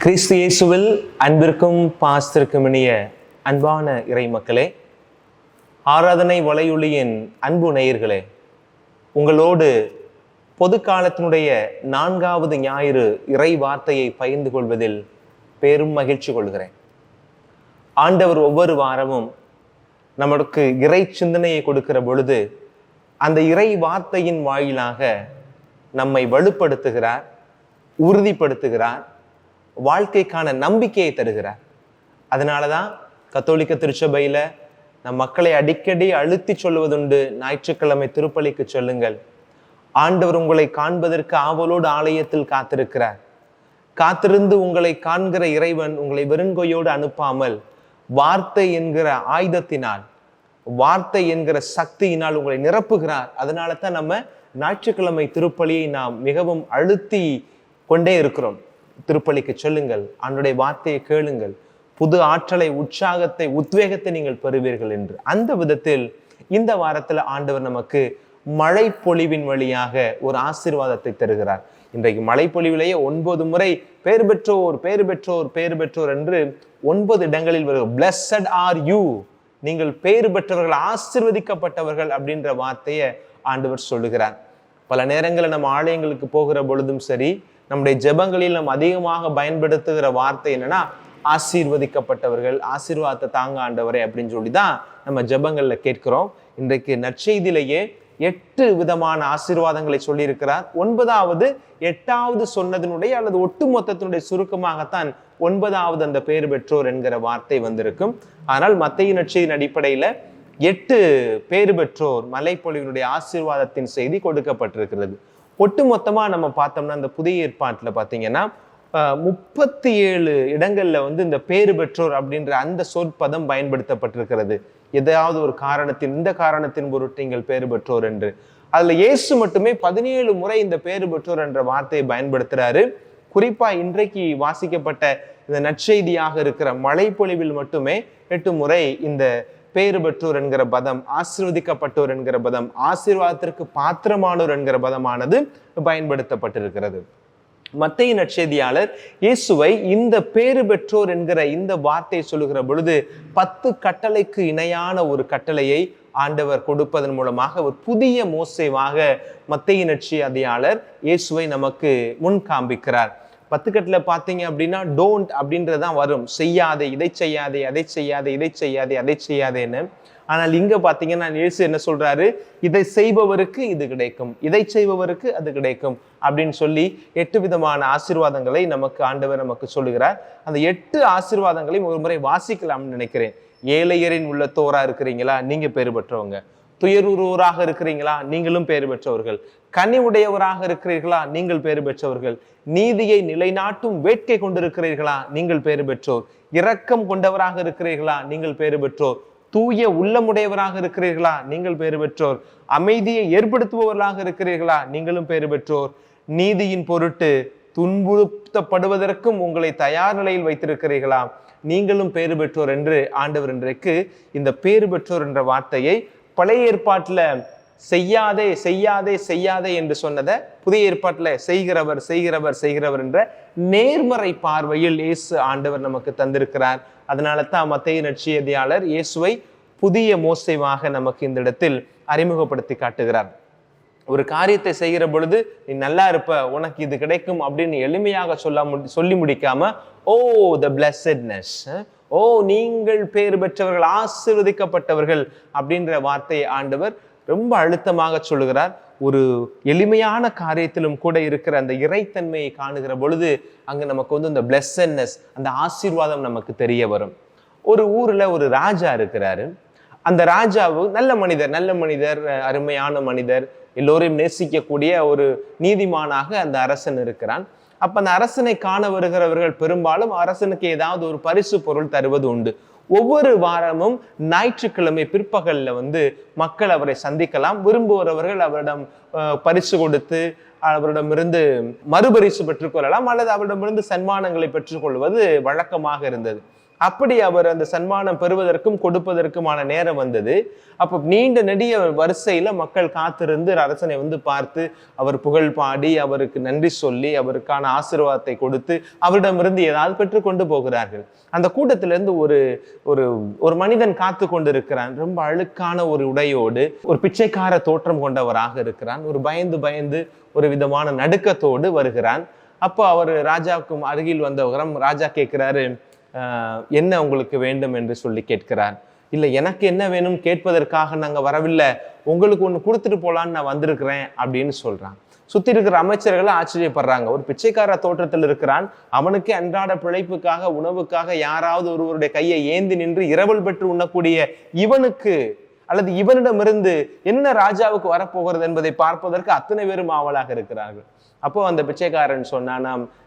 கிறிஸ்து இயேசுவில் அன்பிற்கும் பாஸ்திற்கும் இனிய அன்பான இறை மக்களே, ஆராதனை வலையொலியின் அன்பு நேயர்களே, உங்களோடு பொது காலத்தினுடைய 4வது ஞாயிறு இறை வார்த்தையை பகிர்ந்து கொள்வதில் பெரும் மகிழ்ச்சி கொள்கிறேன். ஆண்டவர் ஒவ்வொரு வாரமும் நமக்கு இறை சிந்தனையை கொடுக்கிற பொழுது அந்த இறை வார்த்தையின் வாயிலாக நம்மை வலுப்படுத்துகிறார், உறுதிப்படுத்துகிறார், வாழ்க்கைக்கான நம்பிக்கையை தருகிறார். அதனாலதான் கத்தோலிக்க திருச்சபையில நம் மக்களை அடிக்கடி அழுத்தி சொல்வதுண்டு, ஞாயிற்றுக்கிழமை திருப்பலிக்கு சொல்லுங்கள், ஆண்டவர் உங்களை காண்பதற்கு ஆவலோடு ஆலயத்தில் காத்திருக்கிறார். காத்திருந்து உங்களை காண்கிற இறைவன் உங்களை வெறுங்கொய்யோடு அனுப்பாமல் வார்த்தை என்கிற ஆயுதத்தினால், வார்த்தை என்கிற சக்தியினால் உங்களை நிரப்புகிறார். அதனால தான் நம்ம ஞாயிற்றுக்கிழமை திருப்பலியை நாம் மிகவும் அழுத்தி கொண்டே இருக்கிறோம். திருப்பலிக்கு சொல்லுங்கள், ஆண்டவருடைய வார்த்தையை கேளுங்கள், புது ஆற்றலை, உற்சாகத்தை, உத்வேகத்தை நீங்கள் பெறுவீர்கள் என்று. அந்த விதத்தில் இந்த வாரத்துல ஆண்டவர் நமக்கு மழை பொழிவின் வழியாக ஒரு ஆசீர்வாதத்தை தருகிறார். இன்றைக்கு மழை பொழிவிலேயே 9 முறை பேர் பெற்றோர், பேர் பெற்றோர், பேர் பெற்றோர் என்று 9 இடங்களில் வரும். பிளஸட் ஆர் யூ, நீங்கள் பேர் பெற்றவர்கள், ஆசீர்வதிக்கப்பட்டவர்கள் அப்படின்ற வார்த்தையை ஆண்டவர் சொல்லுகிறார். பல நேரங்களில் நம்ம ஆலயங்களுக்கு போகிற பொழுதும் சரி, நம்முடைய ஜெபங்களில் நம்ம அதிகமாக பயன்படுத்துகிற வார்த்தை என்னன்னா, ஆசீர்வதிக்கப்பட்டவர்கள், ஆசீர்வாதத்தை தாங்க ஆண்டவரே அப்படின்னு சொல்லிதான் நம்ம ஜெபங்கள்ல கேட்கிறோம். இன்றைக்கு நற்செய்தியிலேயே 8 விதமான ஆசீர்வாதங்களை சொல்லி இருக்கிறார். 9வது 8வது சொன்னதனுடைய அல்லது ஒட்டுமொத்தத்தினுடைய சுருக்கமாகத்தான் 9வது அந்த பேர் பெற்றோர் என்கிற வார்த்தை வந்திருக்கும். ஆனால் மத்தேயு நற்செய்தியின் அடிப்படையில 8 பேர் பெற்றோர் மலைப்பொழிவினுடைய ஆசீர்வாதத்தின் செய்தி கொடுக்கப்பட்டிருக்கிறது. ஒட்டு மொத்தமா நம்ம பார்த்தோம்னா இந்த புதிய ஏற்பாட்டுல பாத்தீங்கன்னா 37 இடங்கள்ல இந்த பேறு பெற்றோர் அப்படின்ற அந்த சொற்பதம் பயன்படுத்தப்பட்டிருக்கிறது. ஏதாவது ஒரு காரணத்தின், இந்த காரணத்தின் பொருட்டு நீங்கள் பேறு பெற்றோர் என்று. அதுல இயேசு மட்டுமே 17 முறை இந்த பேறு பெற்றோர் என்ற வார்த்தையை பயன்படுத்துறாரு. குறிப்பா இன்றைக்கு வாசிக்கப்பட்ட இந்த நற்செய்தியாக இருக்கிற மழைப்பொழிவில் மட்டுமே 8 முறை இந்த பேறு பெற்றோர் என்கிற பதம், ஆசீர்வதிக்கப்பட்டோர் என்கிற பதம், ஆசீர்வாதத்திற்கு பாத்திரமானோர் என்கிற பதமானது பயன்படுத்தப்பட்டிருக்கிறது. மத்தேயு நற்செய்தியாளர் இயேசுவை இந்த பேறு பெற்றோர் என்கிற இந்த வார்த்தை சொல்லுகிற பொழுது 10 கட்டளைக்கு இணையான ஒரு கட்டளையை ஆண்டவர் கொடுப்பதன் மூலமாக ஒரு புதிய மோசேவாக மத்தேயு நற்செய்தியாளர் இயேசுவை நமக்கு முன் காண்பிக்கிறார். 10 கட்டளை பார்த்தீங்க அப்படின்னா டோன்ட் அப்படின்றதான் வரும். செய்யாதே, இதை செய்யாதே, அதை செய்யாதே, இதை செய்யாதே, அதை செய்யாதேன்னு. ஆனால் இங்க பாத்தீங்கன்னா இயேசு என்ன சொல்றாரு, இதை செய்பவருக்கு இது கிடைக்கும், இதை செய்பவருக்கு அது கிடைக்கும் அப்படின்னு சொல்லி 8 விதமான ஆசீர்வாதங்களை நமக்கு ஆண்டவர் நமக்கு சொல்லுகிறார். அந்த 8 ஆசீர்வாதங்களையும் ஒரு முறை வாசிக்கலாம்னு நினைக்கிறேன். ஏழையரின் உள்ளத்தோரா இருக்கிறீங்களா, நீங்க பேறு பெற்றவங்க. துயருறோராக இருக்கிறீங்களா, நீங்களும் பேறு பெற்றவர்கள். கனி உடையவராக இருக்கிறீர்களா, நீங்கள் பேறு பெற்றவர்கள். நீதியை நிலைநாட்டும் வேட்கை கொண்டிருக்கிறீர்களா, நீங்கள் பேறு பெற்றோர். இரக்கம் கொண்டவராக இருக்கிறீர்களா, நீங்கள் பேறு பெற்றோர். தூய உள்ளமுடையவராக இருக்கிறீர்களா, நீங்கள் பேறு பெற்றோர். அமைதியை ஏற்படுத்துபவர்களாக இருக்கிறீர்களா, நீங்களும் பேறு பெற்றோர். நீதியின் பொருட்டு துன்புறுத்தப்படுவதற்கும் உங்களை தயார் நிலையில் வைத்திருக்கிறீர்களா, நீங்களும் பேறு பெற்றோர் என்று ஆண்டவர் இன்றைக்கு இந்த பேறு பெற்றோர் என்ற வார்த்தையை பழைய ஏற்பாட்டுல செய்யாதே, செய்யாதே, செய்யாதே என்று சொன்னதை புதிய ஏற்பாட்டுல செய்கிறவர், செய்கிறவர், செய்கிறவர் என்ற நேர்மறை பார்வையில் இயேசு ஆண்டவர் நமக்கு தந்திருக்கிறார். அதனால தான் மத்தேயு நற்செய்தியாளர் இயேசுவை புதிய மோசேவாக நமக்கு இந்த இடத்தில் அறிமுகப்படுத்தி காட்டுகிறார். ஒரு காரியத்தை செய்கிற பொழுது நீ நல்லா இருப்ப, உனக்கு இது கிடைக்கும் அப்படின்னு எளிமையாக சொல்லி முடிக்காம, ஓ த பிளஸட்னஸ், ஓ நீங்கள் பேறு பெற்றவர்கள், ஆசீர்வதிக்கப்பட்டவர்கள் அப்படின்ற வார்த்தையை ஆண்டவர் ரொம்ப அழுத்தமாக சொல்லுகிறார். ஒரு எளிமையான காரியத்திலும் கூட இருக்கிற அந்த இறைத்தன்மையை காணுகிற பொழுது அங்க நமக்கு இந்த பிளஸட்னஸ், அந்த ஆசீர்வாதம் நமக்கு தெரிய வரும். ஒரு ஊர்ல ஒரு ராஜா இருக்கிறாரு. அந்த ராஜாவு நல்ல மனிதர், நல்ல மனிதர், அருமையான மனிதர், எல்லோரையும் நேசிக்கக்கூடிய ஒரு நீதிமானாக அந்த அரசன் இருக்கிறான். அப்ப அந்த அரசனை காண வருகிறவர்கள் பெரும்பாலும் அரசனுக்கு ஏதாவது ஒரு பரிசு பொருள் தருவது உண்டு. ஒவ்வொரு வாரமும் ஞாயிற்றுக்கிழமை பிற்பகல்ல மக்கள் அவரை சந்திக்கலாம். விரும்புகிறவர்கள் அவரிடம் பரிசு கொடுத்து அவரிடமிருந்து மறுபரிசு பெற்றுக்கொள்ளலாம், அல்லது அவரிடமிருந்து சன்மானங்களை பெற்றுக்கொள்வது வழக்கமாக இருந்தது. அப்படி அவர் அந்த சன்மானம் பெறுவதற்கும் கொடுப்பதற்குமான நேரம் வந்தது. அப்போ நீண்ட நெடிய வரிசையில மக்கள் காத்திருந்து அரசனை பார்த்து அவர் புகழ் பாடி அவருக்கு நன்றி சொல்லி அவருக்கான ஆசீர்வாதத்தை கொடுத்து அவரிடமிருந்து ஏதாவது பெற்று கொண்டு போகிறார்கள். அந்த கூட்டத்திலிருந்து ஒரு ஒரு ஒரு மனிதன் காத்து கொண்டு இருக்கிறான். ரொம்ப அழுக்கான ஒரு உடையோடு, ஒரு பிச்சைக்கார தோற்றம் கொண்டவராக இருக்கிறான். ஒரு பயந்து ஒரு விதமான நடுக்கத்தோடு வருகிறான். அப்போ அவர் ராஜாவுக்கும் அருகில் வந்தவரம் ராஜா கேட்கிறாரு, என்ன உங்களுக்கு வேண்டும் என்று சொல்லி கேட்கிறார். இல்லை, எனக்கு என்ன வேணும் கேட்பதற்காக நாங்கள் வரவில்லை, உங்களுக்கு ஒன்று கொடுத்துட்டு போலான்னு நான் வந்திருக்கிறேன் அப்படின்னு சொல்றான். சுத்தி இருக்கிற அமைச்சர்கள் ஆச்சரியப்படுறாங்க. ஒரு பிச்சைக்கார தோற்றத்தில் இருக்கிறான், அவனுக்கு அன்றாட பிழைப்புக்காக உணவுக்காக யாராவது ஒருவருடைய கையை ஏந்தி நின்று இரவல் பெற்று உண்ணக்கூடிய இவனுக்கு அல்லது இவனிடமிருந்து என்ன ராஜாவுக்கு வரப்போகிறது என்பதை பார்ப்பதற்கு அத்தனை பேரும் ஆவலாக இருக்கிறார்கள். அப்போ அந்த பிச்சைக்காரன் சொன்னான்,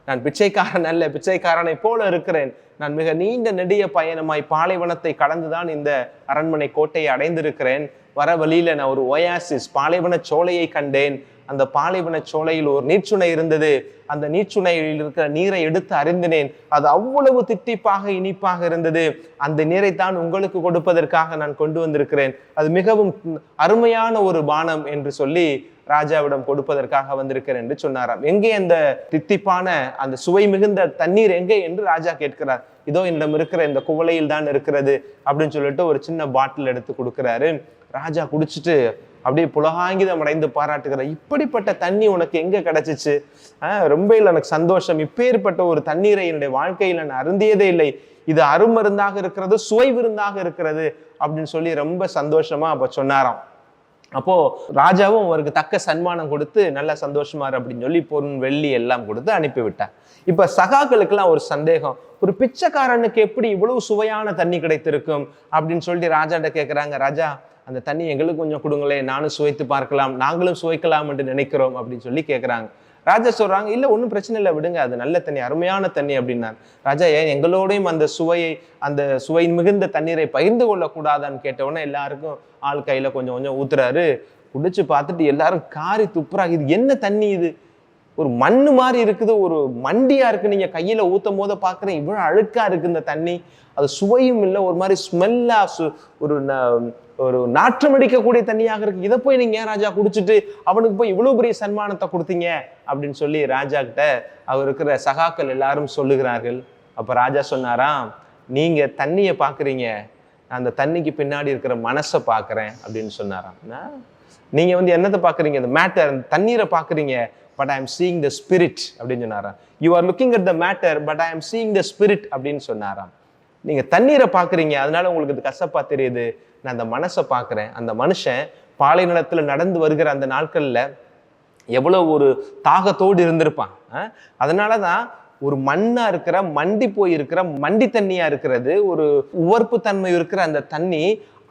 நான் பிச்சைக்காரன் அல்ல, பிச்சைக்காரனை போல இருக்கிறேன். நான் மிக நீண்ட நெடிய பயணமாய் பாலைவனத்தை கடந்துதான் இந்த அரண்மனை கோட்டையை அடைந்திருக்கிறேன். வர வழியில நான் ஒரு ஒயாசிஸ் பாலைவன சோலையை கண்டேன். அந்த பாலைவன சோலையில் ஒரு நீர்ச்சுனை இருந்தது. அந்த நீர்ச்சுனையில் இருக்கிற நீரை எடுத்து அருந்தினேன். அது அவ்வளவு தித்திப்பாக இனிப்பாக இருந்தது. அந்த நீரைத்தான் உங்களுக்கு கொடுப்பதற்காக நான் கொண்டு வந்திருக்கிறேன். அது மிகவும் அருமையான ஒரு பானம் என்று சொல்லி ராஜாவிடம் கொடுப்பதற்காக வந்திருக்கிறேன் என்று சொன்னாராம். எங்கே அந்த தித்திப்பான அந்த சுவை மிகுந்த தண்ணீர் எங்கே என்று ராஜா கேட்கிறார். இதோ என்னிடம் இருக்கிற இந்த குவளையில் தான் இருக்கிறது அப்படின்னு சொல்லிட்டு ஒரு சின்ன பாட்டில் எடுத்து கொடுக்கிறாரு. ராஜா குடிச்சிட்டு அப்படியே புலகாங்கிதம் அடைந்து பாராட்டுகிறார். இப்படிப்பட்ட தண்ணி உனக்கு எங்க கிடைச்சிச்சு? ரொம்ப எனக்கு சந்தோஷம். இப்பேற்பட்ட ஒரு தண்ணீரை என்னுடைய வாழ்க்கையில் நான் அருந்தியதே இல்லை. இது அருமருந்தாக இருக்கிறது, சுவை விருந்தாக இருக்கிறது அப்படின்னு சொல்லி ரொம்ப சந்தோஷமா அப்ப சொன்னாராம். அப்போ ராஜாவும் அவருக்கு தக்க சன்மானம் கொடுத்து நல்ல சந்தோஷமாரு அப்படின்னு சொல்லி பொருள் வெள்ளி எல்லாம் கொடுத்து அனுப்பிவிட்டார். இப்ப சகாக்களுக்கெல்லாம் ஒரு சந்தேகம், ஒரு பிச்சைக்காரனுக்கு எப்படி இவ்வளவு சுவையான தண்ணி கிடைத்திருக்கும் அப்படின்னு சொல்லிட்டு ராஜாட்ட கேட்கிறாங்க. ராஜா, அந்த தண்ணி எங்களுக்கு கொஞ்சம் கொடுங்களே, நானும் சுவைத்து பார்க்கலாம், நாங்களும் சுவைக்கலாம் என்று நினைக்கிறோம் அப்படின்னு சொல்லி கேட்குறாங்க. ராஜா சொல்றாங்க, இல்லை ஒன்றும் பிரச்சனை இல்லை, விடுங்க, அது நல்ல தண்ணி, அருமையான தண்ணி அப்படின்னார். ராஜா, ஏன் எங்களோடையும் அந்த சுவை மிகுந்த தண்ணீரை பகிர்ந்து கொள்ளக்கூடாதான்னு கேட்டவுடனே எல்லாருக்கும் ஆள் கையில கொஞ்சம் கொஞ்சம் ஊத்துறாரு. குடிச்சு பார்த்துட்டு எல்லாரும் காரி துப்புறாங்க. இது என்ன தண்ணி? இது ஒரு மண்ணு மாதிரி இருக்குது, ஒரு மண்டியா இருக்கு. நீங்க கையில ஊத்தும் போத பாக்குறேன், இவ்வளவு அழுக்கா இருக்கு இந்த தண்ணி. அது சுவையும் இல்லை, ஒரு மாதிரி ஸ்மெல்லா, ஒரு நாற்றம் அடிக்கக்கூடிய தண்ணியாக இருக்கு. இதை போய் நீங்க ஏன் ராஜா குடிச்சிட்டு அவனுக்கு போய் இவ்வளவு பெரிய சன்மானத்தை கொடுத்தீங்க அப்படின்னு சொல்லி ராஜா கிட்ட அவர் இருக்கிற சகாக்கள் எல்லாரும் சொல்லுகிறார்கள். அப்ப ராஜா சொன்னாராம், நீங்க தண்ணியை பாக்குறீங்க, அந்த தண்ணிக்கு பின்னாடி இருக்கிற மனசை பாக்குறேன் அப்படின்னு சொன்னாராம். நீங்க என்னத்தை பாக்குறீங்க? இந்த மேட்டர், தண்ணீரை பாக்குறீங்க, but I am seeing the spirit அப்படின்னு சொன்னாராம். You are looking at the matter, but I am seeing the spirit அப்படின்னு சொன்னாராம். நீங்க தண்ணீரை பாக்குறீங்க, அதனால உங்களுக்கு இது கசப்பா தெரியுது. நான் அந்த மனசை பார்க்கிறேன். அந்த மனுஷன் பாலை நிலத்துல நடந்து வருகிற அந்த நாட்கள்ல எவ்வளவு ஒரு தாகத்தோடு இருந்திருப்பான். அதனாலதான் ஒரு மண்ணா இருக்கிற, மண்டி போய் இருக்கிற மண்டி தண்ணியா இருக்கிறது, ஒரு உவர்ப்பு தன்மை இருக்கிற அந்த தண்ணி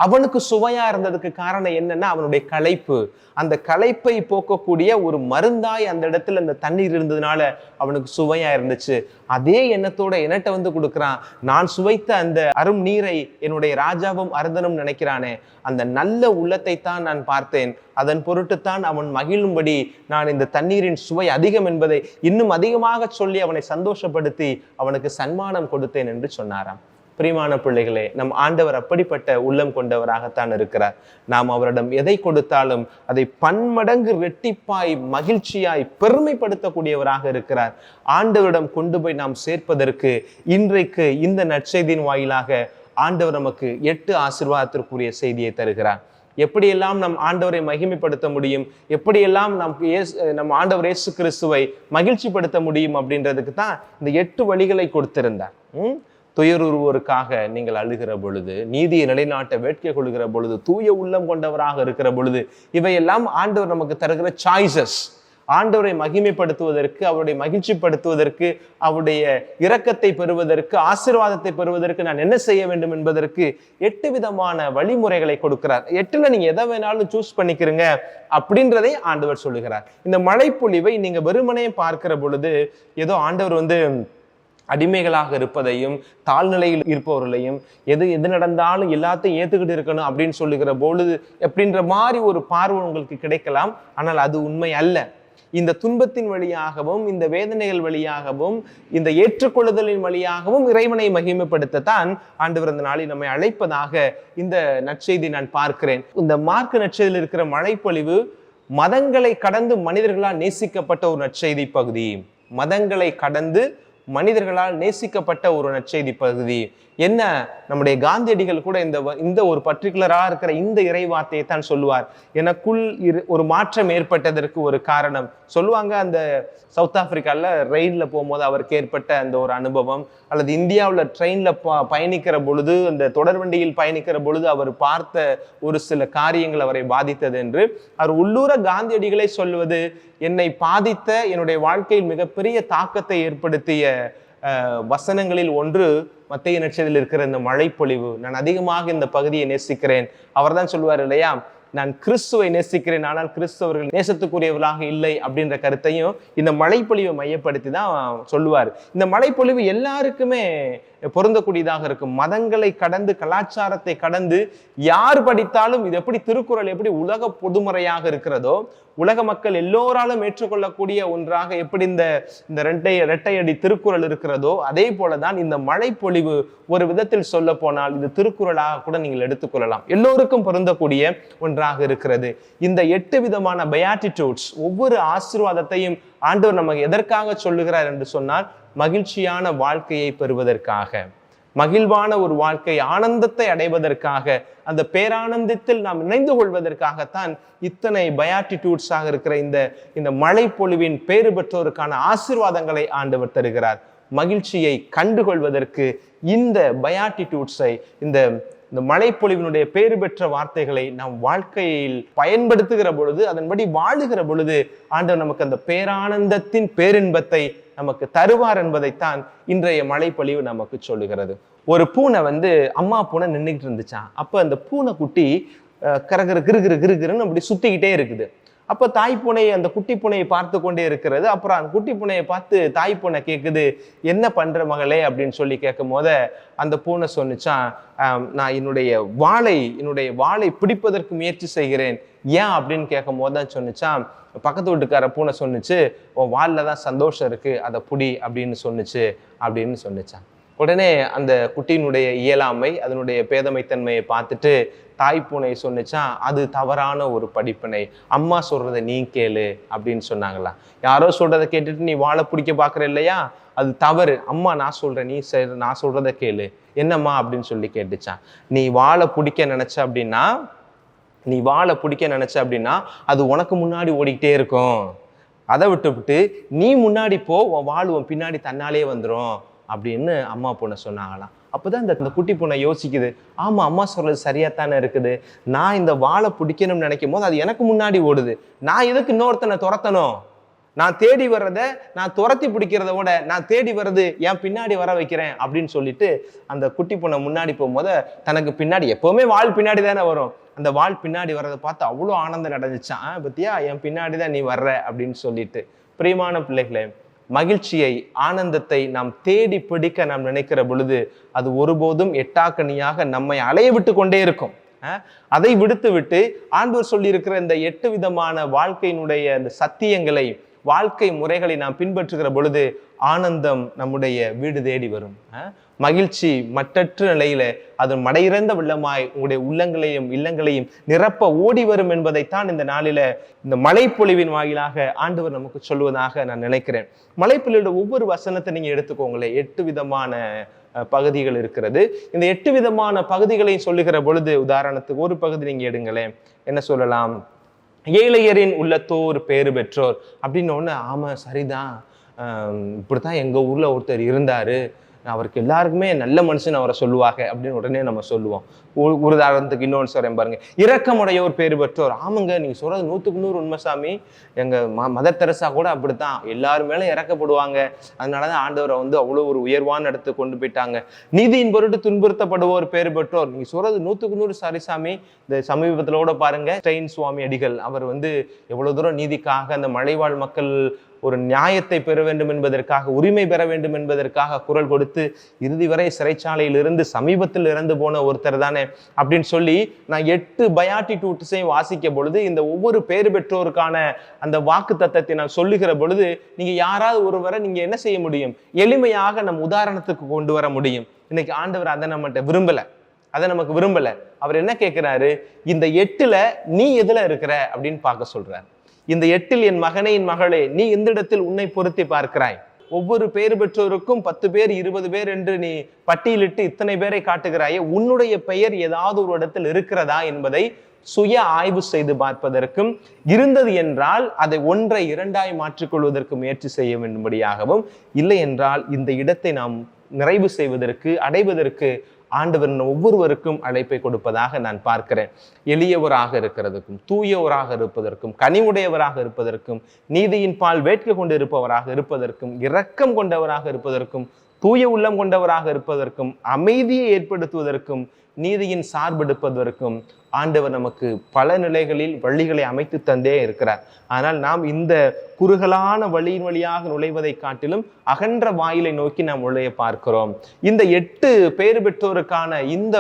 அவனுக்கு சுவையா இருந்ததுக்கு காரணம் என்னன்னா அவனுடைய களைப்பு. அந்த களைப்பை போக்கக்கூடிய ஒரு மருந்தாய் அந்த இடத்துல அந்த தண்ணீர் இருந்ததுனால அவனுக்கு சுவையா இருந்துச்சு. அதே எண்ணத்தோட என்னட்ட கொடுக்குறான். நான் சுவைத்த அந்த அரும் நீரை என்னுடைய ராஜாவும் அருந்தனும் நினைக்கிறானே, அந்த நல்ல உள்ளத்தை தான் நான் பார்த்தேன். அதன் பொருட்டுத்தான் அவன் மகிழும்படி நான் இந்த தண்ணீரின் சுவை அதிகம் என்பதை இன்னும் அதிகமாக சொல்லி அவனை சந்தோஷப்படுத்தி அவனுக்கு சன்மானம் கொடுத்தேன் என்று சொன்னாராம். பிரியமான பிள்ளைகளே, நம் ஆண்டவர் அப்படிப்பட்ட உள்ளம் கொண்டவராகத்தான் இருக்கிறார். நாம் அவரிடம் எதை கொடுத்தாலும் அதை பன்மடங்கு ரெட்டிப்பாய் மகிழ்ச்சியாய் பெருமைப்படுத்தக்கூடியவராக இருக்கிறார். ஆண்டவரிடம் கொண்டு போய் நாம் சேர்ப்பதற்கு இன்றைக்கு இந்த நற்செய்தியின் வாயிலாக ஆண்டவர் நமக்கு 8 ஆசீர்வாதத்திற்குரிய செய்தியை தருகிறார். எப்படியெல்லாம் நம் ஆண்டவரை மகிமைப்படுத்த முடியும், எப்படியெல்லாம் நம் ஆண்டவர் இயேசு கிறிஸ்துவை மகிழ்ச்சிப்படுத்த முடியும் அப்படின்றதுக்கு தான் இந்த 8 வழிகளை கொடுத்திருந்தார். துயருருவோருக்காக நீங்கள் அழுகிற பொழுது, நீதியை நிலைநாட்ட வேட்கை கொள்கிற பொழுது, தூய உள்ளம் கொண்டவராக இருக்கிற பொழுது, இவையெல்லாம் ஆண்டவர் நமக்கு தருகிற சாய்ஸஸ். ஆண்டவரை மகிமைப்படுத்துவதற்கு, அவருடைய மகிழ்ச்சிப்படுத்துவதற்கு, அவருடைய இரக்கத்தை பெறுவதற்கு, ஆசீர்வாதத்தை பெறுவதற்கு நான் என்ன செய்ய வேண்டும் என்பதற்கு 8 விதமான வழிமுறைகளை கொடுக்கிறார். 8ல நீங்க எதை வேணாலும் சூஸ் பண்ணிக்கிறீங்க அப்படின்றதை ஆண்டவர் சொல்லுகிறார். இந்த மழைப்பொழிவை நீங்க வெறுமனே பார்க்கிற பொழுது ஏதோ ஆண்டவர் அடிமைகளாக இருப்பதையும், தாழ்நிலையில் இருப்பவர்களையும், எது நடந்தாலும் எல்லாத்தையும் ஏத்துக்கிட்டு இருக்கணும் அப்படின்னு சொல்லுகிற பொழுது அப்படின்ற மாதிரி ஒரு பார்வை உங்களுக்கு கிடைக்கலாம். ஆனால் அது உண்மை அல்ல. இந்த துன்பத்தின் வழியாகவும் இந்த வேதனைகள் வழியாகவும் இந்த ஏற்றுக்கொள்ளுதலின் வழியாகவும் இறைவனை மகிமைப்படுத்தத்தான் ஆண்டவர் இந்த நாளில் நம்மை அழைப்பதாக இந்த நற்செய்தி நான் பார்க்கிறேன். இந்த மார்க்கு நற்செய்தியில் இருக்கிற மழைப்பொழிவு மதங்களை கடந்து மனிதர்களால் நேசிக்கப்பட்ட ஒரு நற்செய்தி பகுதி. மதங்களை கடந்து மனிதர்களால் நேசிக்கப்பட்ட ஒரு நற்செய்தி பகுதி. என்ன, நம்முடைய காந்தியடிகள் கூட இந்த ஒரு பர்டிகுலரா இருக்கிற இந்த இறை வார்த்தையை தான் சொல்லுவார். எனக்குள் ஒரு மாற்றம் ஏற்பட்டதற்கு ஒரு காரணம் சொல்லுவாங்க. அந்த சவுத் ஆப்பிரிக்கால ரயில்ல போகும்போது அவருக்கு ஏற்பட்ட அந்த ஒரு அனுபவம், அல்லது இந்தியாவில் ட்ரெயின்ல பயணிக்கிற பொழுது, அந்த தொடர்வண்டியில் பயணிக்கிற பொழுது அவர் பார்த்த ஒரு சில காரியங்கள் அவரை பாதித்தது என்று அவர் உள்ளூர காந்தியடிகளை சொல்வது, என்னை பாதித்த, என்னுடைய வாழ்க்கையில் மிகப்பெரிய தாக்கத்தை ஏற்படுத்திய வசனங்களில் ஒன்று மத்தேயு நற்செய்தியில் இருக்கிற இந்த மழைப்பொழிவு. நான் அதிகமாக இந்த பகுதியை நேசிக்கிறேன். அவர் தான் சொல்லுவார் இல்லையா, நான் கிறிஸ்துவை நேசிக்கிறேன், ஆனால் கிறிஸ்தவர்கள் நேசத்துக்குரியவர்களாக இல்லை அப்படின்ற கருத்தையும் இந்த மழைப்பொழிவை மையப்படுத்தி தான் சொல்லுவார். இந்த மழைப்பொழிவு எல்லாருக்குமே பொருந்தக்கூடியதாக இருக்கும். மதங்களை கடந்து, கலாச்சாரத்தை கடந்து யார் படித்தாலும் இது எப்படி திருக்குறள் எப்படி உலக பொதுமுறையாக இருக்கிறதோ, உலக மக்கள் எல்லோராலும் ஏற்றுக்கொள்ளக்கூடிய ஒன்றாக எப்படி இந்த இரட்டையடி திருக்குறள் இருக்கிறதோ, அதே போலதான் இந்த மழைப்பொழிவு ஒரு விதத்தில் சொல்ல போனால் இது திருக்குறளாக கூட நீங்கள் எடுத்துக்கொள்ளலாம். எல்லோருக்கும் பொருந்தக்கூடிய ஒன்றாக இருக்கிறது. இந்த 8 விதமான பெயாட்டிடியூட்ஸ், ஒவ்வொரு ஆசீர்வாதத்தையும் ஆண்டவர் நமக்கு எதற்காக சொல்லுகிறார் என்று சொன்னால், மகிழ்ச்சியான வாழ்க்கையை பெறுவதற்காக, மகிழ்வான ஒரு வாழ்க்கை, ஆனந்தத்தை அடைவதற்காக, அந்த பேரானந்தத்தில் நாம் இணைந்து கொள்வதற்காகத்தான் இத்தனை பயாட்டிடியூட்ஸாக இருக்கிற இந்த மழைப்பொழிவின் பேறு பெற்றோருக்கான ஆசீர்வாதங்களை ஆண்டவர் தருகிறார். மகிழ்ச்சியை கண்டுகொள்வதற்கு இந்த பயாட்டிடியூட்ஸை, இந்த மழைப்பொழிவினுடைய பேறு பெற்ற வார்த்தைகளை நாம் வாழ்க்கையில் பயன்படுத்துகிற பொழுது, அதன்படி வாழுகிற பொழுது ஆண்டவர் நமக்கு அந்த பேரானந்தத்தின் பேரின்பத்தை நமக்கு தருவார் என்பதைத்தான் இன்றைய மழைப்பொழிவு நமக்கு சொல்லுகிறது. ஒரு பூனை அம்மா பூனை நின்றுகிட்டு இருந்துச்சான். அப்ப அந்த பூனை குட்டி கிருகிருன்னு அப்படி சுத்திக்கிட்டே இருக்குது. அப்ப தாய் பூனை அந்த குட்டி பூனையை பார்த்து கொண்டே இருக்கிறது. அப்புறம் அந்த குட்டி பூனையை பார்த்து தாய் பூனை கேட்குது, என்ன பண்ற மகளே அப்படின்னு சொல்லி கேட்கும் போத அந்த பூனை சொன்னிச்சான், நான் என்னுடைய வாளை பிடிப்பதற்கு முயற்சி செய்கிறேன். ஏன் அப்படின்னு கேட்கும் போது தான் சொன்னிச்சான், பக்கத்து வீட்டுக்கார பூனை சொன்னிச்சு, உன் வாளில் தான் சந்தோஷம் இருக்கு, அதை புடி அப்படின்னு சொன்னிச்சான். உடனே அந்த குட்டியினுடைய இயலாமை, அதனுடைய பேதமைத்தன்மையை பார்த்துட்டு தாய் பூனை சொன்னிச்சான், அது தவறான ஒரு படிப்பினை, அம்மா சொல்றதை நீ கேளு அப்படின்னு சொன்னாங்களா. யாரோ சொல்றதை கேட்டுட்டு நீ வாழை பிடிக்க பாக்குற இல்லையா, அது தவறு, அம்மா நான் சொல்றேன், நான் சொல்றதை கேளு, என்னம்மா அப்படின்னு சொல்லி கேட்டுச்சான். நீ வாழை பிடிக்க நினைச்ச அப்படின்னா அது உனக்கு முன்னாடி ஓடிக்கிட்டே இருக்கும். அதை விட்டு நீ முன்னாடி போ, உன் வாழ் உன் பின்னாடி தன்னாலே வந்துடும் அப்படின்னு அம்மா பொண்ணை சொன்னாங்களாம். அப்போதான் இந்த குட்டி பொண்ணை யோசிக்குது, ஆமா அம்மா சொல்றது சரியாத்தானே இருக்குது, நான் இந்த வாழை பிடிக்கணும்னு நினைக்கும் போது அது எனக்கு முன்னாடி ஓடுது, நான் எதுக்கு இன்னொருத்தனை துரத்தணும், நான் தேடி வர்றதை நான் துரத்தி பிடிக்கிறத விட நான் தேடி வர்றது என் பின்னாடி வர வைக்கிறேன் அப்படின்னு சொல்லிட்டு அந்த குட்டி பொண்ணை முன்னாடி போகும்போது தனக்கு பின்னாடி எப்பவுமே வாள் பின்னாடி தானே வரும், அந்த வாள் பின்னாடி வர்றதை பார்த்து அவ்வளோ ஆனந்தம் அடைஞ்சிச்சான். பத்தியா, என் பின்னாடி தான் நீ வர்ற அப்படின்னு சொல்லிட்டு. பிரியமான பிள்ளைகளே, மகிழ்ச்சியை, ஆனந்தத்தை நாம் தேடி பிடிக்க நாம் நினைக்கிற பொழுது அது ஒருபோதும் எட்டாக்கனியாக நம்மை அலைய விட்டு கொண்டே இருக்கும். அதை விடுத்து ஆண்டவர் சொல்லி இருக்கிற இந்த 8 விதமான வாழ்க்கையினுடைய இந்த சத்தியங்களை, வாழ்க்கை முறைகளை நாம் பின்பற்றுகிற பொழுது ஆனந்தம் நம்முடைய வீடு தேடி வரும். மகிழ்ச்சி மற்றற்ற நிலையில அது மடையிறந்த வெள்ளமாய் உங்களுடைய உள்ளங்களையும் இல்லங்களையும் நிரப்ப ஓடி வரும் என்பதைத்தான் இந்த நாளில இந்த மழைப்பொழிவின் வாயிலாக ஆண்டவர் நமக்கு சொல்வதாக நான் நினைக்கிறேன். மழைப்பொழிவோட ஒவ்வொரு வசனத்தை நீங்க எடுத்துக்கோங்களேன், 8 விதமான பகுதிகள் இருக்கிறது. இந்த 8 விதமான பகுதிகளையும் சொல்லுகிற பொழுது, உதாரணத்துக்கு ஒரு பகுதி நீங்க எடுங்களேன், என்ன சொல்லலாம், ஏழையரின் உள்ளத்தோர் பேறு பெற்றோர் அப்படின்னு ஒன்று. ஆமா சரிதான், இப்படித்தான் எங்க ஊர்ல ஒருத்தர் இருந்தாரு, அவருக்கு எல்லாருக்குமே நல்ல மனுஷன் அவரை சொல்லுவாங்க அப்படின்னு உடனே நம்ம சொல்லுவோம். ஒரு உதாரணத்துக்கு இன்னொன்று சொல்றேன் பாருங்க, இரக்கமுடையோர் பேறு பெற்றோர். ஆமாங்க, நீங்க சொல்றது 100க்கு 100 உண்மை சாமி, எங்க மதர் தெரசா கூட அப்படித்தான், எல்லாரும் மேல இறக்கப்படுவாங்க, அதனாலதான் ஆண்டவரை அவ்வளவு ஒரு உயர்வான இடத்துக்கு கொண்டு போயிட்டாங்க. நீதியின் பொருட்டு துன்புறுத்தப்படுவோர் பேறு பெற்றோர். நீங்க சொல்றது 100க்கு 100 சரி சாமி. இந்த சமீபத்துல கூட பாருங்க, ஸ்டெயின் சுவாமி அடிகள் அவர் எவ்வளவு தூரம் நீதிக்காக அந்த மலைவாழ் மக்கள் ஒரு நியாயத்தை பெற வேண்டும் என்பதற்காக, உரிமை பெற வேண்டும் என்பதற்காக குரல் கொடுத்து இறுதி வரை சிறைச்சாலையில் இருந்து சமீபத்தில் இறந்து போன ஒருத்தர் தானே அப்படின்னு சொல்லி நான் 8 பயாட்டிடியூட்ஸையும் வாசிக்க பொழுது, இந்த ஒவ்வொரு பேறு பெற்றோருக்கான அந்த வாக்கு தத்தத்தை நான் சொல்லுகிற பொழுது, நீங்க யாராவது ஒருவரை நீங்க என்ன செய்ய முடியும், எளிமையாக நம் உதாரணத்துக்கு கொண்டு வர முடியும். இன்னைக்கு ஆண்டவர் அதை நம்மகிட்ட நமக்கு விரும்பல. அவர் என்ன கேட்கிறாரு, இந்த 8ல நீ எதுல இருக்கிற அப்படின்னு பார்க்க சொல்றாரு. இந்த 8ல் என் மகனே, என் மகளே, நீ எந்த இடத்தில் உன்னை பொருத்தி பார்க்கிறாய்? ஒவ்வொரு பேறு பெற்றோருக்கும் 10 பேர் 20 பேர் என்று நீ பட்டியலிட்டு இத்தனை பேரை காட்டுகிறாயே, உன்னுடைய பெயர் ஏதாவது ஒரு இடத்தில் இருக்கிறதா என்பதை சுய ஆய்வு செய்து பார்ப்பதற்கும், இருந்தது என்றால் அதை 1ஐ 2ஆய் மாற்றிக்கொள்வதற்கு முயற்சி செய்ய வேண்டும்படியாகவும், இல்லை என்றால் இந்த இடத்தை நாம் நிறைவு செய்வதற்கு, அடைவதற்கு ஆண்டவர் ஒவ்வொருவருக்கும் அழைப்பை கொடுப்பதாக நான் பார்க்கிறேன். எளியவராக இருக்கிறதுக்கும், தூயவராக இருப்பதற்கும், கனிவுடையவராக இருப்பதற்கும், நீதியின் பால் வேட்கை கொண்டு இருப்பவராக இருப்பதற்கும், இரக்கம் கொண்டவராக இருப்பதற்கும், தூய உள்ளம் கொண்டவராக இருப்பதற்கும், அமைதியை ஏற்படுத்துவதற்கும், நீதியின் சார்பெடுப்பதற்கும் ஆண்டவர் நமக்கு பல நிலைகளில் வழிகளை அமைத்து தந்தே இருக்கிறார். ஆனால் நாம் இந்த குறுகலான வழியின் வழியாக நுழைவதை காட்டிலும் அகன்ற வாயிலை நோக்கி நாம் நுழைய பார்க்கிறோம். இந்த 8 பேறு பெற்றோருக்கான இந்த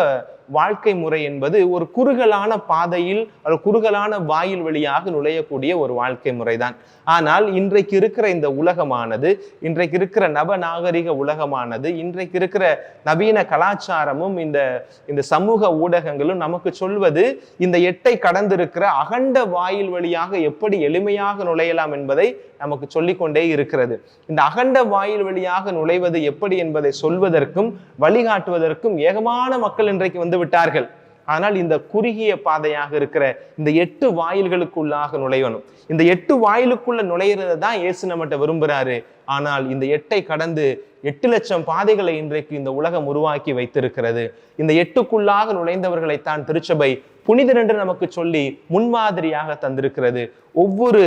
வாழ்க்கை முறை என்பது ஒரு குறுகலான பாதையில், குறுகலான வாயில் வழியாக நுழையக்கூடிய ஒரு வாழ்க்கை முறைதான். ஆனால் இன்றைக்கு இருக்கிற இந்த உலகமானது, இன்றைக்கு இருக்கிற நவநாகரிக உலகமானது, இன்றைக்கு இருக்கிற நவீன கலாச்சாரமும் இந்த சமூக ஊடகங்களும் நமக்கு சொல்வது, இந்த 8ஐ கடந்திருக்கிற அகண்ட வாயில் வழியாக எப்படி எளிமையாக நுழையலாம் என்பதை நமக்கு சொல்லிக்கொண்டே இருக்கிறது. இந்த அகண்ட வாயில் வழியாக நுழைவது எப்படி என்பதை சொல்வதற்கும் வழிகாட்டுவதற்கும் ஏகமான மக்கள் இன்றைக்கு வந்து விட்டார்கள். ஆனால் இந்த குறுகிய பாதையாக இருக்கிற இந்த 8 வாயில்களுக்குள்ளாக நுழையணும். இந்த 8 வாயிலுக்குள்ள நுழையிறது தான் இயேசு நம்மகிட்ட விரும்புகிறாரு. ஆனால் இந்த 8ஐ கடந்து 8 லட்சம் பாதைகளை இன்றைக்கு இந்த உலகம் உருவாக்கி வைத்திருக்கிறது. இந்த 8க்குள்ளாக நுழைந்தவர்களைத்தான் திருச்சபை புனிதர் என்று நமக்கு சொல்லி முன்மாதிரியாக தந்திருக்கிறது. ஒவ்வொரு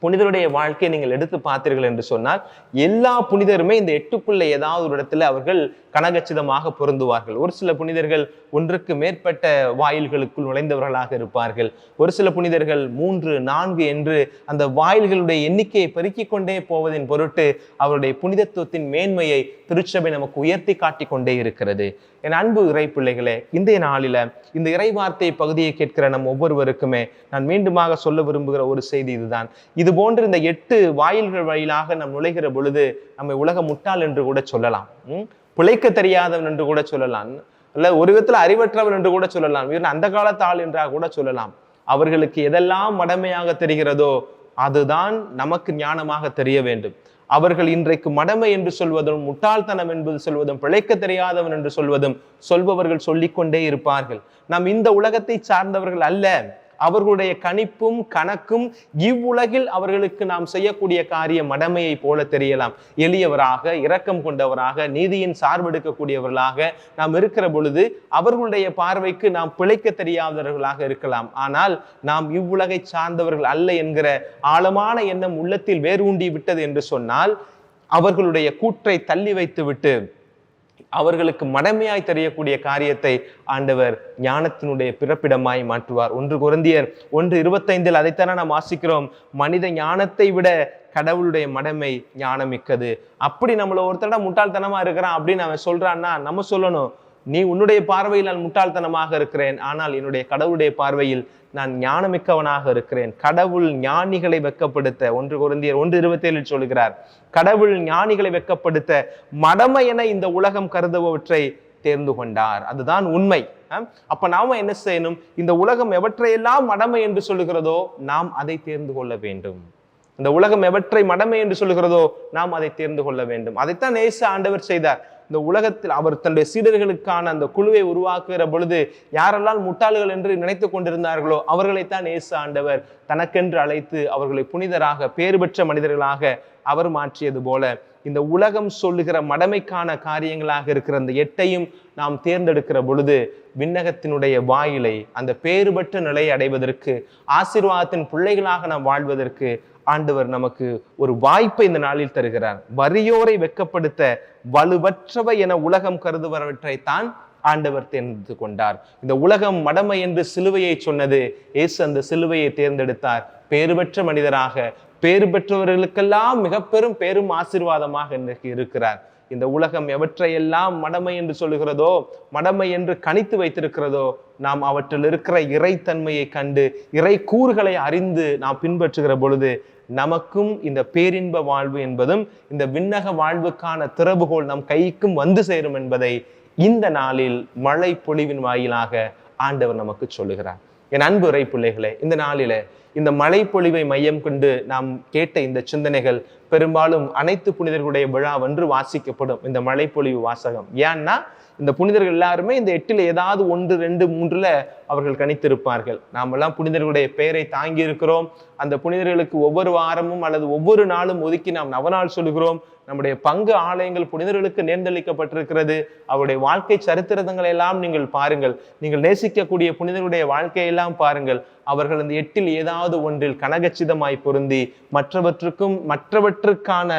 புனிதருடைய வாழ்க்கையை நீங்கள் எடுத்து பார்த்தீர்கள் என்று சொன்னால், எல்லா புனிதருமே இந்த 8க்குள்ள ஏதாவது ஒரு இடத்துல அவர்கள் கனகச்சிதமாக பொருந்துவார்கள். ஒரு சில புனிதர்கள் 1க்கு மேற்பட்ட வாயில்களுக்குள் நுழைந்தவர்களாக இருப்பார்கள். ஒரு சில புனிதர்கள் 3, 4 என்று அந்த வாயில்களுடைய எண்ணிக்கையை பெருக்கிக் கொண்டே போவதின் பொருட்டு அவருடைய புனிதத்துவத்தின் மேன்மையை திருச்சபை நமக்கு உயர்த்தி காட்டிக் கொண்டே இருக்கிறது. என் அன்பு இறை பிள்ளைகளே, இன்றைய நாளில இந்த இறை வார்த்தை பகுதியை கேட்கிற நம் ஒவ்வொருவருக்குமே நான் மீண்டுமாக சொல்ல விரும்புகிற ஒரு செய்தி இதுதான். இது போன்ற இந்த 8 வாயில்கள் வழியாக நாம் நுழைகிற பொழுது நம்மை உலக முட்டாள் என்று கூட சொல்லலாம், பிழைக்க தெரியாதவன் என்று கூட சொல்லலாம், அல்ல ஒரு விதத்துல அறிவற்றவன் என்று கூட சொல்லலாம், இவன் அந்த காலத்து ஆள் என்றாக கூட சொல்லலாம். அவர்களுக்கு எதெல்லாம் மடமையாக தெரிகிறதோ அதுதான் நமக்கு ஞானமாக தெரிய வேண்டும். அவர்கள் இன்றைக்கு மடமை என்று சொல்வதும், முட்டாள்தனம் என்பது சொல்வதும், பிழைக்க தெரியாதவன் என்று சொல்பவர்கள் சொல்லிக்கொண்டே இருப்பார்கள். நாம் இந்த உலகத்தை சார்ந்தவர்கள் அல்ல. அவர்களுடைய கணிப்பும் கணக்கும் இவ்வுலகில் அவர்களுக்கு நாம் செய்யக்கூடிய காரியம் மடமையை போல தெரியலாம். எளியவராக, இரக்கம் கொண்டவராக, நீதியின் சார்பெடுக்கக்கூடியவர்களாக நாம் இருக்கிற பொழுது அவர்களுடைய பார்வைக்கு நாம் பிழைக்க தெரியாதவர்களாக இருக்கலாம். ஆனால் நாம் இவ்வுலகை சார்ந்தவர்கள் அல்ல என்கிற ஆழமான எண்ணம் உள்ளத்தில் வேரூண்டி விட்டது என்று சொன்னால், அவர்களுடைய கூற்றை தள்ளி வைத்து விட்டு அவர்களுக்கு மடமையாய் தெரியக்கூடிய காரியத்தை ஆண்டவர் ஞானத்தினுடைய பிறப்பிடமாய் மாற்றுவார். 1 கொரிந்தியர் 1:25 அதைத்தானே நாம் வாசிக்கிறோம். மனித ஞானத்தை விட கடவுளுடைய மடமை ஞானமிக்கது. அப்படி நம்மள ஒருத்தட முட்டாள்தனமா இருக்கிறான் அப்படின்னு அவன் சொல்றான்னா நம்ம சொல்லணும், நீ உன்னுடைய பார்வையில் நான் முட்டாள்தனமாக இருக்கிறேன், ஆனால் என்னுடைய கடவுளுடைய பார்வையில் நான் ஞானமிக்கவனாக இருக்கிறேன். கடவுள் ஞானிகளை வெட்கப்படுத்த 1 கொரிந்தியர் 1:27 சொல்கிறார். கடவுள் ஞானிகளை வெட்கப்படுத்த மடமை என இந்த உலகம் கருதுபவற்றை தேர்ந்து கொண்டார். அதுதான் உண்மை. அப்ப நாம என்ன செய்யணும்? இந்த உலகம் எவற்றையெல்லாம் மடமை என்று சொல்லுகிறதோ நாம் அதை தேர்ந்து கொள்ள வேண்டும். இந்த உலகம் எவற்றை மடமை என்று சொல்லுகிறதோ நாம் அதை தேர்ந்து கொள்ள வேண்டும். அதைத்தான் இயேசு ஆண்டவர் செய்தார். இந்த உலகத்தில் அவர் தன்னுடைய சீடர்களுக்கான அந்த குழுவை உருவாக்குகிற பொழுது யாரெல்லாம் முட்டாள்கள் என்று நினைத்து கொண்டிருந்தார்களோ அவர்களைத்தான் இயேசு ஆண்டவர் தனக்கென்று அழைத்து அவர்களை புனிதராக, பேறு பெற்ற மனிதர்களாக அவர் மாற்றியது போல இந்த உலகம் சொல்லுகிற மடமைக்கான காரியங்களாக இருக்கிற அந்த 8ஐயும் நாம் தேர்ந்தெடுக்கிற பொழுது விண்ணகத்தினுடைய வாயிலை, அந்த பேறுபற்ற நிலையை அடைவதற்கு, ஆசீர்வாதத்தின் பிள்ளைகளாக நாம் வாழ்வதற்கு ஆண்டவர் நமக்கு ஒரு வாய்ப்பை இந்த நாளில் தருகிறார். வறியோரை வெட்கப்படுத்த வலுவற்றவை என உலகம் கருதுவற்றைத்தான் ஆண்டவர் தேர்ந்து கொண்டார். இந்த உலகம் மடமை என்று சிலுவையை சொன்னது, இயேசு அந்த சிலுவையை தேர்ந்தெடுத்தார். பேறுபற்ற மனிதராக, பேறு பெற்றவர்களுக்கெல்லாம் மிக பெரும் ஆசீர்வாதமாக இன்றைக்கு இருக்கிறார். இந்த உலகம் எவற்றையெல்லாம் மடமை என்று சொல்லுகிறதோ, மடமை என்று கணித்து வைத்திருக்கிறதோ, நாம் அவற்றில் இருக்கிற இறைத்தன்மையை கண்டு இறை கூறுகளை அறிந்து நாம் பின்பற்றுகிற பொழுது நமக்கும் இந்த பேரின்ப வாழ்வு என்பதும் இந்த விண்ணக வாழ்வுக்கான திறவுகோல் நம் கைக்கும் வந்து சேரும் என்பதை இந்த நாளில் மழை பொழிவின் வாயிலாக ஆண்டவர் நமக்கு சொல்லுகிறார். என் அன்பு இறை பிள்ளைகளே, இந்த நாளில இந்த மழை பொழிவை மையம் கொண்டு நாம் கேட்ட இந்த சிந்தனைகள் பெரும்பாலும் அனைத்து புனிதர்களுடைய விழாவென்று வாசிக்கப்படும் இந்த மழை பொழிவு வாசகம். ஏன்னா இந்த புனிதர்கள் எல்லாருமே இந்த 8ல் ஏதாவது 1, 2, 3 அவர்கள் கணித்திருப்பார்கள். நாம் எல்லாம் புனிதர்களுடைய பெயரை தாங்கி இருக்கிறோம். அந்த புனிதர்களுக்கு ஒவ்வொரு வாரமும் அல்லது ஒவ்வொரு நாளும் ஒதுக்கி நாம் நவநாள் சொல்கிறோம். நம்முடைய பங்கு ஆலயங்கள் புனிதர்களுக்கு நேர்ந்தளிக்கப்பட்டிருக்கிறது. அவருடைய வாழ்க்கை சரித்திரங்களை எல்லாம் நீங்கள் பாருங்கள். நீங்கள் நேசிக்கக்கூடிய புனிதர்களுடைய வாழ்க்கையெல்லாம் பாருங்கள். அவர்கள் இந்த 8ல் ஏதாவது ஒன்றில் கனகச்சிதமாய் பொருந்தி மற்றவற்றுக்கான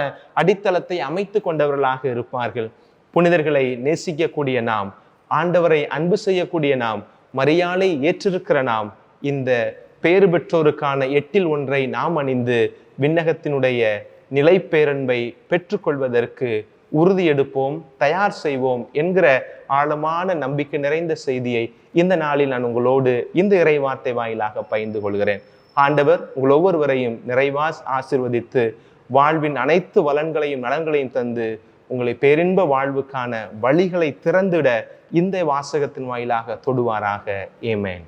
அடித்தளத்தை அமைத்து கொண்டவர்களாக இருப்பார்கள். புனிதர்களை நேசிக்கக்கூடிய நாம், ஆண்டவரை அன்பு செய்யக்கூடிய நாம், மரியாதை ஏற்றிருக்கிற நாம், இந்த பேறு பெற்றோருக்கான 8ல் ஒன்றை நாம் அணிந்து விண்ணகத்தினுடைய நிலை பேரன்பை பெற்றுக்கொள்வதற்கு உறுதி எடுப்போம், தயார் செய்வோம் என்கிற ஆழமான நம்பிக்கை நிறைந்த செய்தியை இந்த நாளில் நான் உங்களோடு இந்த இறைவார்த்தை வாயிலாக பகிர்ந்து கொள்கிறேன். ஆண்டவர் உங்கள் ஒவ்வொருவரையும் நிறைவாக ஆசீர்வதித்து வாழ்வின் அனைத்து வளன்களையும் நலன்களையும் தந்து உங்களை பேரின்ப வாழ்வுக்கான வழிகளை திறந்திட இந்த வாசகத்தின் வாயிலாக தொடுவாராக. ஆமென்.